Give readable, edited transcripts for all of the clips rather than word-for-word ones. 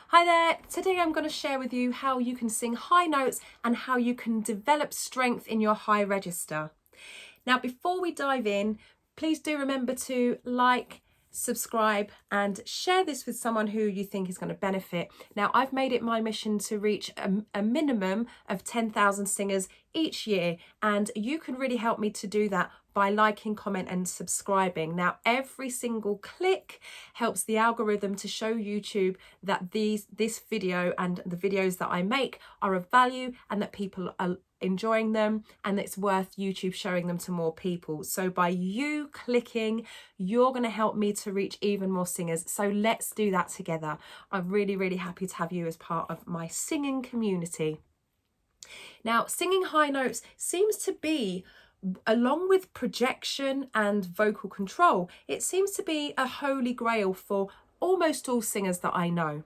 Hi there, today I'm going to share with you how you can sing high notes and how you can develop strength in your high register. Now, before we dive in, please do remember to like, subscribe and share this with someone who you think is going to benefit. Now, I've made it my mission to reach a minimum of 10,000 singers each year, and you can really help me to do that by liking, comment and subscribing. Now, every single click helps the algorithm to show YouTube that this video and the videos that I make are of value and that people are enjoying them and it's worth YouTube showing them to more people. So by you clicking, you're going to help me to reach even more singers. So let's do that together. I'm really happy to have you as part of my singing community. Now, singing high notes seems to be, along with projection and vocal control, it seems to be a holy grail for almost all singers that I know.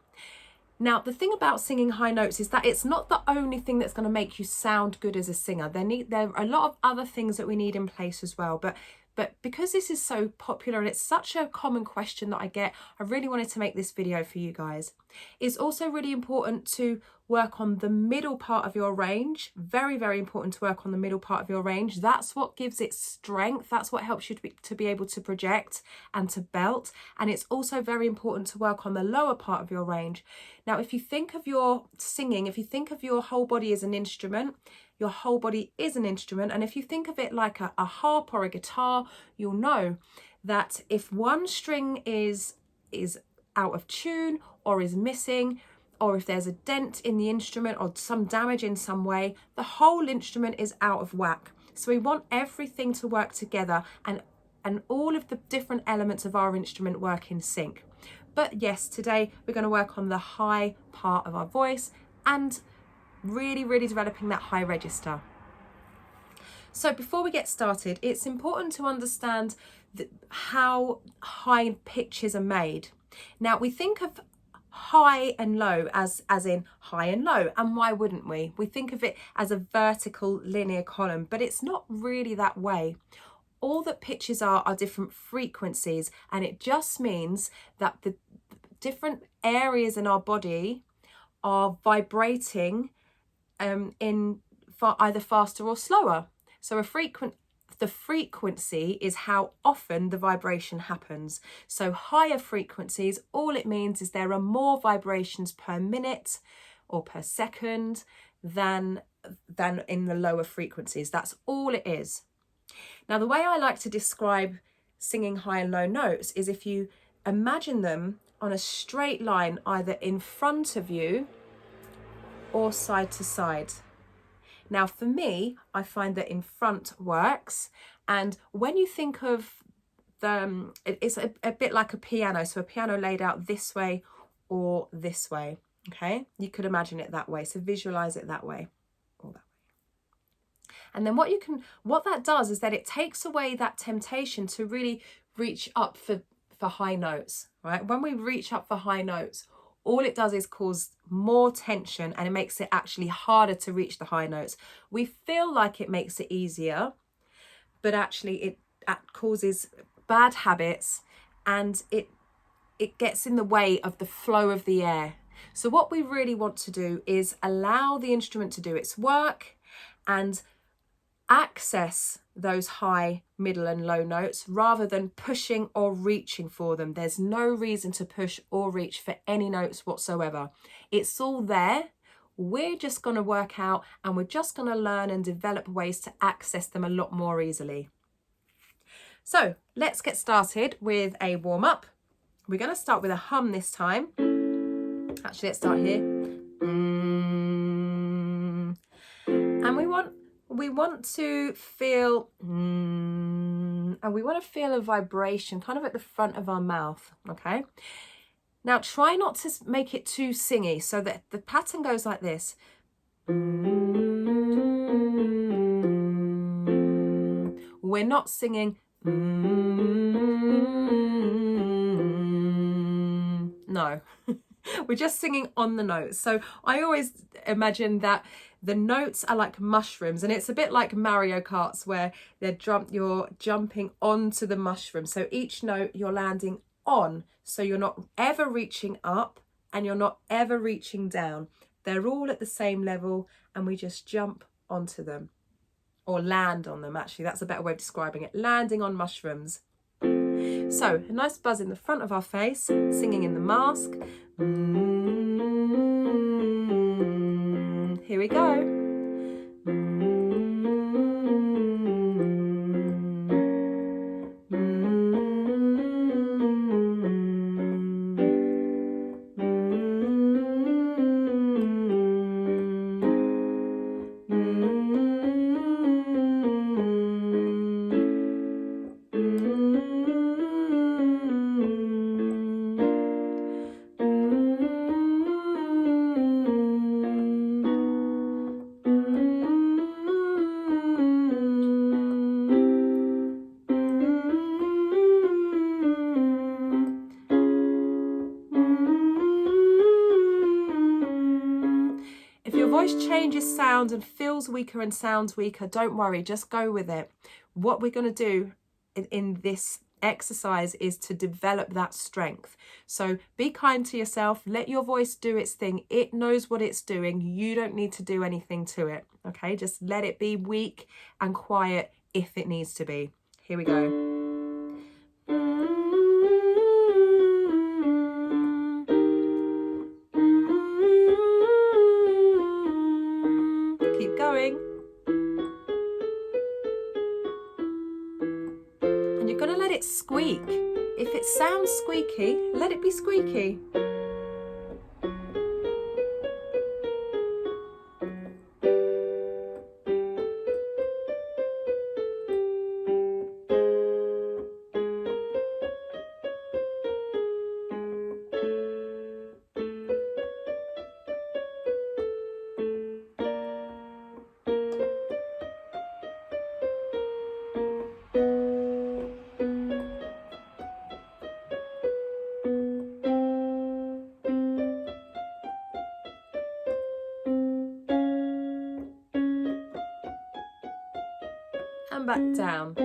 Now, the thing about singing high notes is that it's not the only thing that's going to make you sound good as a singer. There are a lot of other things that we need in place as well. But because this is so popular and it's such a common question that I get, I really wanted to make this video for you guys. It's also really important to work on the middle part of your range. Very important to work on the middle part of your range. That's what gives it strength. That's what helps you to be able to project and to belt. And it's also very important to work on the lower part of your range. Now, if you think of your singing, if you think of your whole body as an instrument, your whole body is an instrument. And if you think of it like a harp or a guitar, you'll know that if one string is out of tune or is missing, or if there's a dent in the instrument or some damage in some way, the whole instrument is out of whack. So we want everything to work together and all of the different elements of our instrument work in sync. But yes, today we're going to work on the high part of our voice and really developing that high register. So before we get started, it's important to understand how high pitches are made. Now, we think of high and low as in high and low, and why wouldn't we? We think of it as a vertical linear column, but it's not really that way. All that pitches are different frequencies, and it just means that the different areas in our body are vibrating in either faster or slower. So the frequency is how often the vibration happens. So higher frequencies, all it means is there are more vibrations per minute or per second than in the lower frequencies. That's all it is. Now, the way I like to describe singing high and low notes is if you imagine them on a straight line, either in front of you or side to side. Now, for me, I find that in front works. And when you think of it's a bit like a piano. So a piano laid out this way or this way. Okay, you could imagine it that way. So visualize it that way or that way. And then what that does is that it takes away that temptation to really reach up for high notes, right? When we reach up for high notes, all it does is cause more tension and it makes it actually harder to reach the high notes. We feel like it makes it easier, but actually it causes bad habits and it gets in the way of the flow of the air. So what we really want to do is allow the instrument to do its work and access those high, middle and low notes rather than pushing or reaching for them. There's no reason to push or reach for any notes whatsoever. It's all there. We're just going to work out and we're just going to learn and develop ways to access them a lot more easily. So let's get started with a warm up. We're going to start with a hum this time. Actually, let's start here. And we want to feel, and we want to feel a vibration kind of at the front of our mouth, okay? Now, try not to make it too singy, so that the pattern goes like this. We're not singing, no. We're just singing on the notes. So I always imagine that the notes are like mushrooms, and it's a bit like Mario Karts where you're jumping onto the mushroom. So each note you're landing on, so you're not ever reaching up and you're not ever reaching down. They're all at the same level and we just jump onto them, or land on them. Actually, that's a better way of describing it. Landing on mushrooms. So a nice buzz in the front of our face, singing in the mask. Here we go. If your voice changes sound and feels weaker and sounds weaker, don't worry, just go with it. What we're going to do in this exercise is to develop that strength. So be kind to yourself, let your voice do its thing. It knows what it's doing. You don't need to do anything to it. Okay, just let it be weak and quiet if it needs to be. Here we go. Keep going. And you're going to let it squeak. If it sounds squeaky, let it be squeaky. And back down.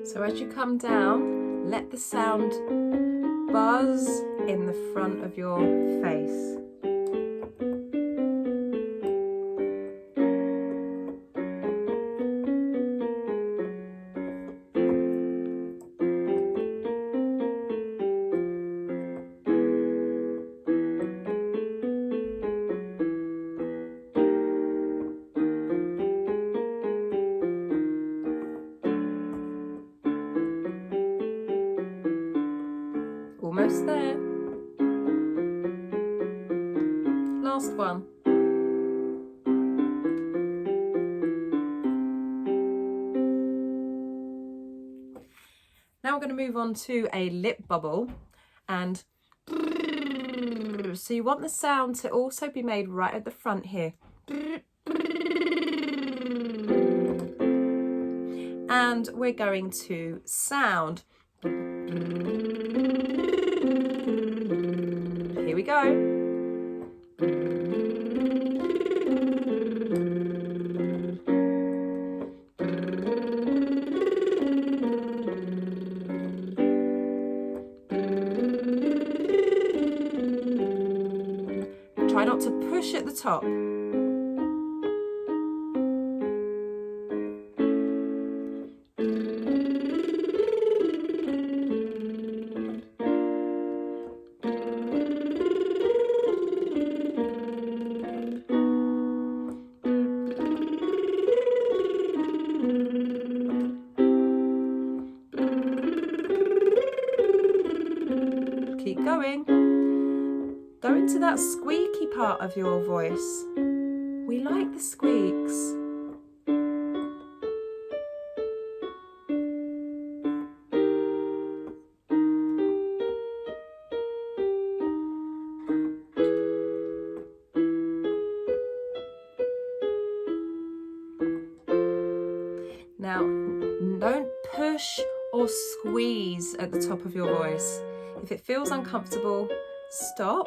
So as you come down, let the sound buzz in the front of your face. Almost there. Last one. Now we're going to move on to a lip bubble, and so you want the sound to also be made right at the front here. And we're going to sound. Here we go. Try not to push at the top. Keep going. Go into that squeaky part of your voice. We like the squeaks. Now, don't push or squeeze at the top of your voice. If it feels uncomfortable, stop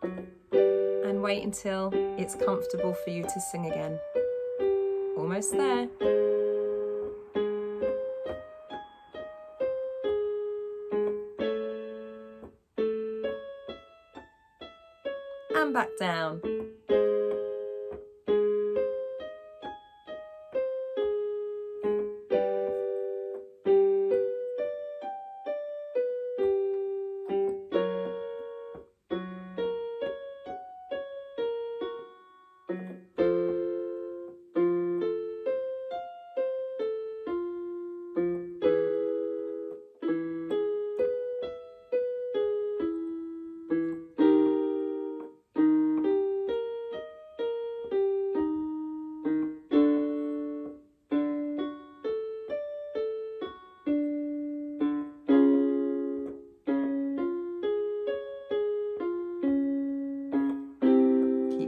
and wait until it's comfortable for you to sing again. Almost there. And back down.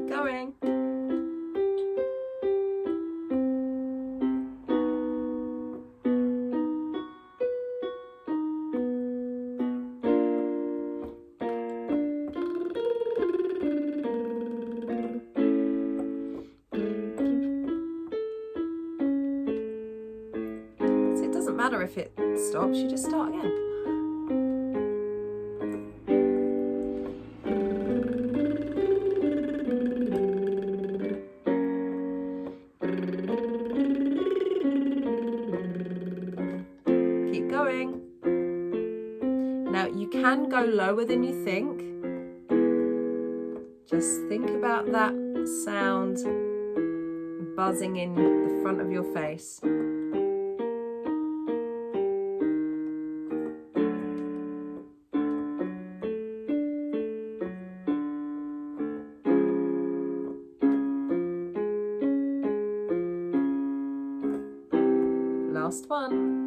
Going. So it doesn't matter if it stops, you just start again. Going. Now you can go lower than you think. Just think about that sound buzzing in the front of your face. Last one.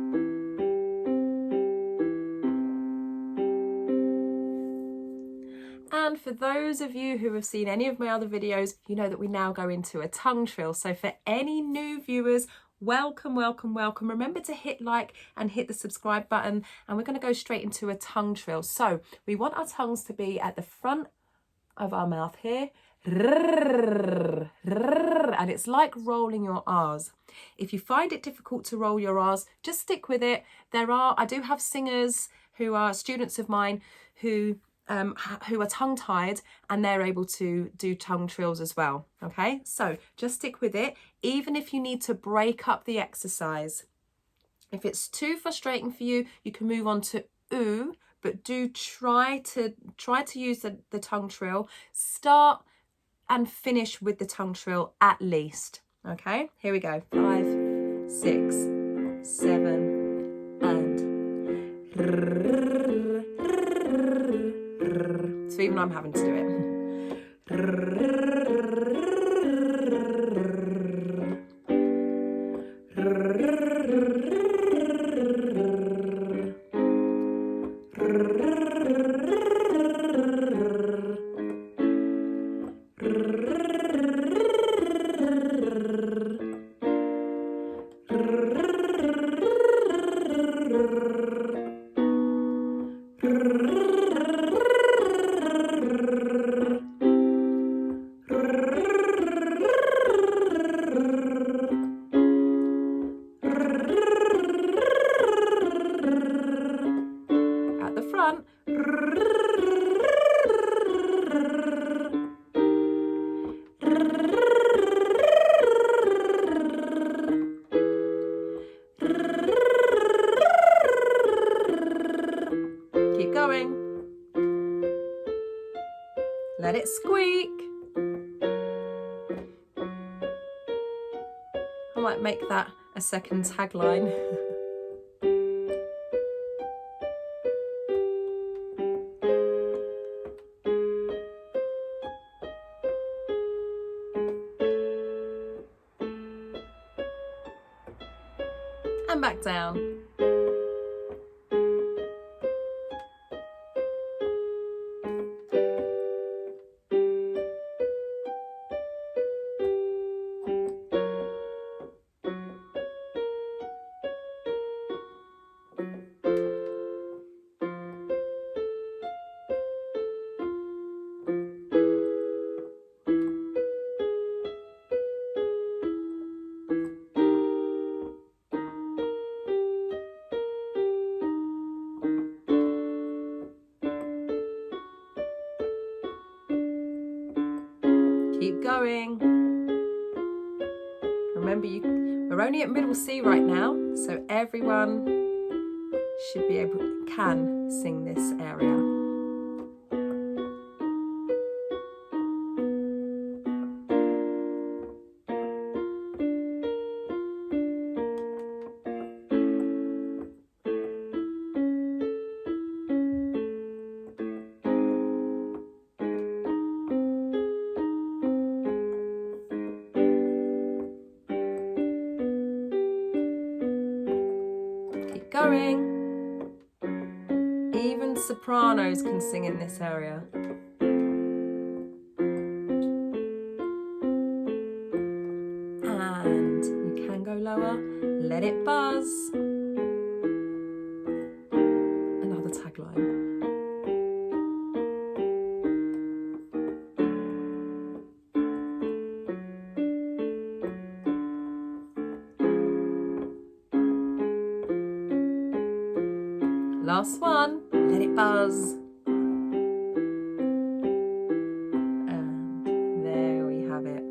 And for those of you who have seen any of my other videos, you know that we now go into a tongue trill. So for any new viewers, welcome, welcome, welcome. Remember to hit like and hit the subscribe button, and we're going to go straight into a tongue trill. So we want our tongues to be at the front of our mouth here. And it's like rolling your R's. If you find it difficult to roll your R's, just stick with it. I do have singers who are students of mine who are tongue-tied, and they're able to do tongue trills as well. Okay, so just stick with it, even if you need to break up the exercise. If it's too frustrating for you, you can move on to oo, but do try to use the tongue trill. Start and finish with the tongue trill at least. Okay, here we go. 5, 6, 7, and so even I'm having to do it. Let it squeak. I might make that a second tagline. And back down. Keep going. Remember, we're only at middle C right now, so everyone should be can sing this area. Going. Even sopranos can sing in this area. And you can go lower. Let it buzz. Another tagline. Last one, let it buzz. And there we have it.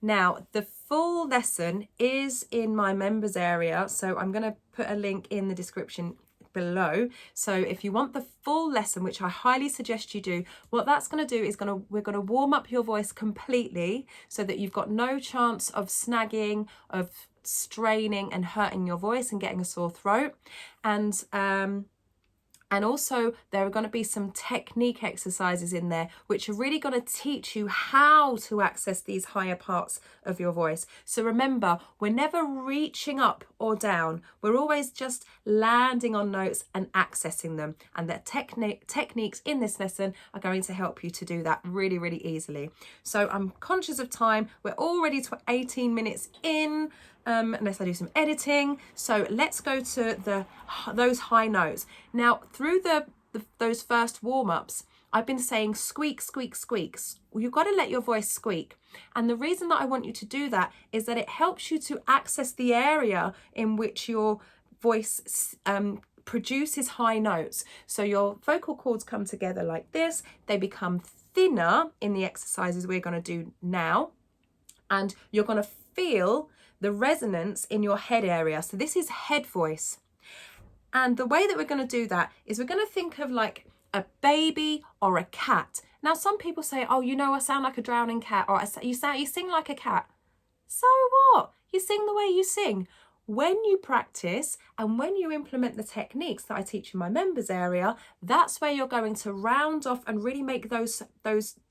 Now, the full lesson is in my members area, so I'm going to put a link in the description below. So if you want the full lesson, which I highly suggest you do, what that's going to do is we're going to warm up your voice completely so that you've got no chance of snagging, of straining and hurting your voice and getting a sore throat. And also there are going to be some technique exercises in there which are really going to teach you how to access these higher parts of your voice. So remember, we're never reaching up or down. We're always just landing on notes and accessing them. And the techniques in this lesson are going to help you to do that really, really easily. So I'm conscious of time. We're already 18 minutes in. Unless I do some editing. So let's go to those high notes. Now, through those first warm-ups, I've been saying squeak, squeak, squeak. You've got to let your voice squeak. And the reason that I want you to do that is that it helps you to access the area in which your voice produces high notes. So your vocal cords come together like this. They become thinner in the exercises we're going to do now. And you're going to feel the resonance in your head area. So this is head voice. And the way that we're going to do that is we're going to think of like a baby or a cat. Now, some people say, oh, you know, I sound like a drowning cat, or you sing like a cat. So what? You sing the way you sing. When you practice and when you implement the techniques that I teach in my members area, that's where you're going to round off and really make those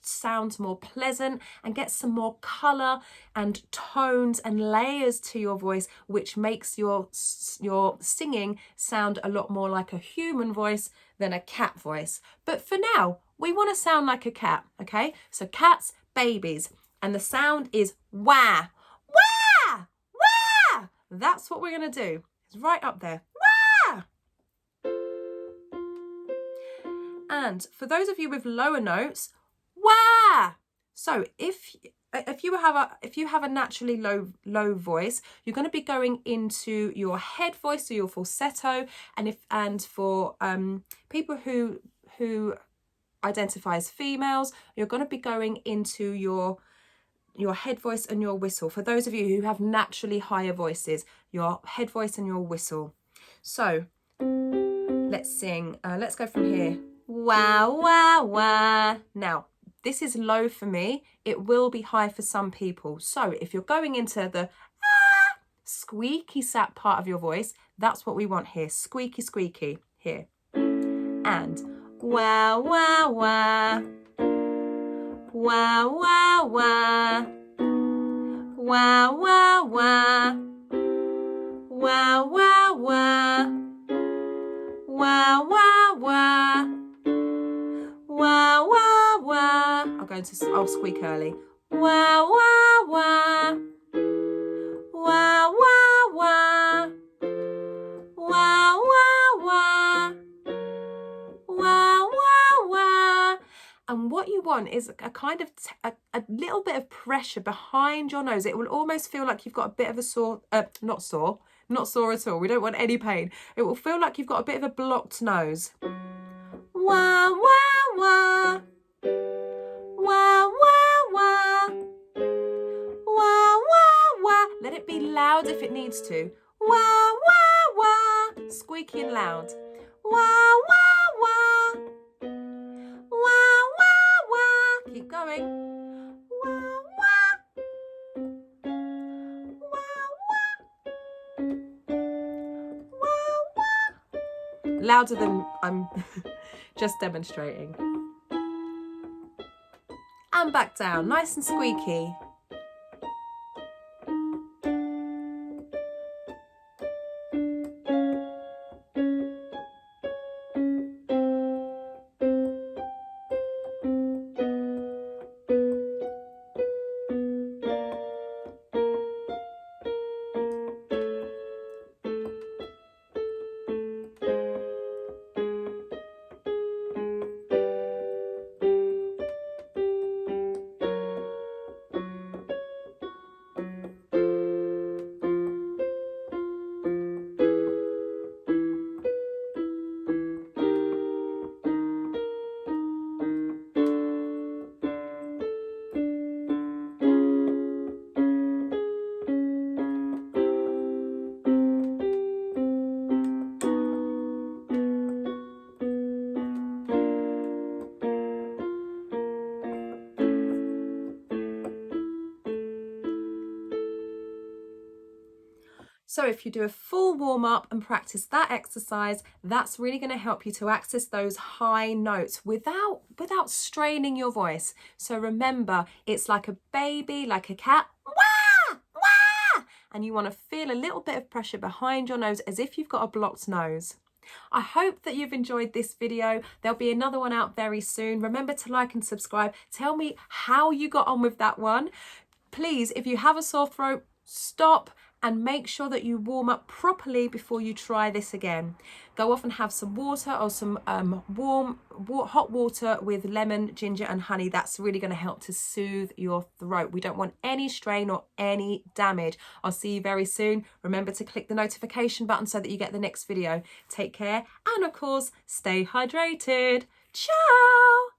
sounds more pleasant and get some more colour and tones and layers to your voice, which makes your singing sound a lot more like a human voice than a cat voice. But for now, we want to sound like a cat, okay? So cats, babies, and the sound is wah. That's what we're going to do. It's right up there. Wah! And for those of you with lower notes, wah! So if you have a naturally low voice, you're going to be going into your head voice, so your falsetto, and for people who identify as females, you're going to be going into your head voice and your whistle. For those of you who have naturally higher voices, your head voice and your whistle. So Let's sing. Let's go from here. Wah, wah, wah. Now, this is low for me. It will be high for some people. So if you're going into the squeaky sat part of your voice, that's what we want here. Squeaky, squeaky. Here. And wah, wah, wah. Wah, wah, wah. Wah, wah, wah. Wah, wah, wah. Wah, wah, wah. Wah, wah, wah. I'll squeak early. Wah, wah, wah. Wah, wah, wah. Wah, wah, wah. Wah, wah, wah. And what you want is a kind of a little bit of pressure behind your nose. It will almost feel like you've got a bit of a sore, not sore at all. We don't want any pain. It will feel like you've got a bit of a blocked nose. Wah, wah, wah. Wah, wah, wah. Wah, wah, wah. Let it be loud if it needs to. Wah, wah, wah. Squeaky and loud. Wah, wah, wah. Wah, wah, wah. Keep going. Wah, wah. Wah, wah. Wah, wah. Louder than I'm just demonstrating. And back down, nice and squeaky. So if you do a full warm up and practice that exercise, that's really going to help you to access those high notes without straining your voice. So remember, it's like a baby, like a cat, wah, wah, and you want to feel a little bit of pressure behind your nose as if you've got a blocked nose. I hope that you've enjoyed this video. There'll be another one out very soon. Remember to like and subscribe. Tell me how you got on with that one. Please, if you have a sore throat, stop and make sure that you warm up properly before you try this again. Go off and have some water or some hot water with lemon, ginger and honey. That's really going to help to soothe your throat. We don't want any strain or any damage. I'll see you very soon. Remember to click the notification button so that you get the next video. Take care and of course, stay hydrated. Ciao!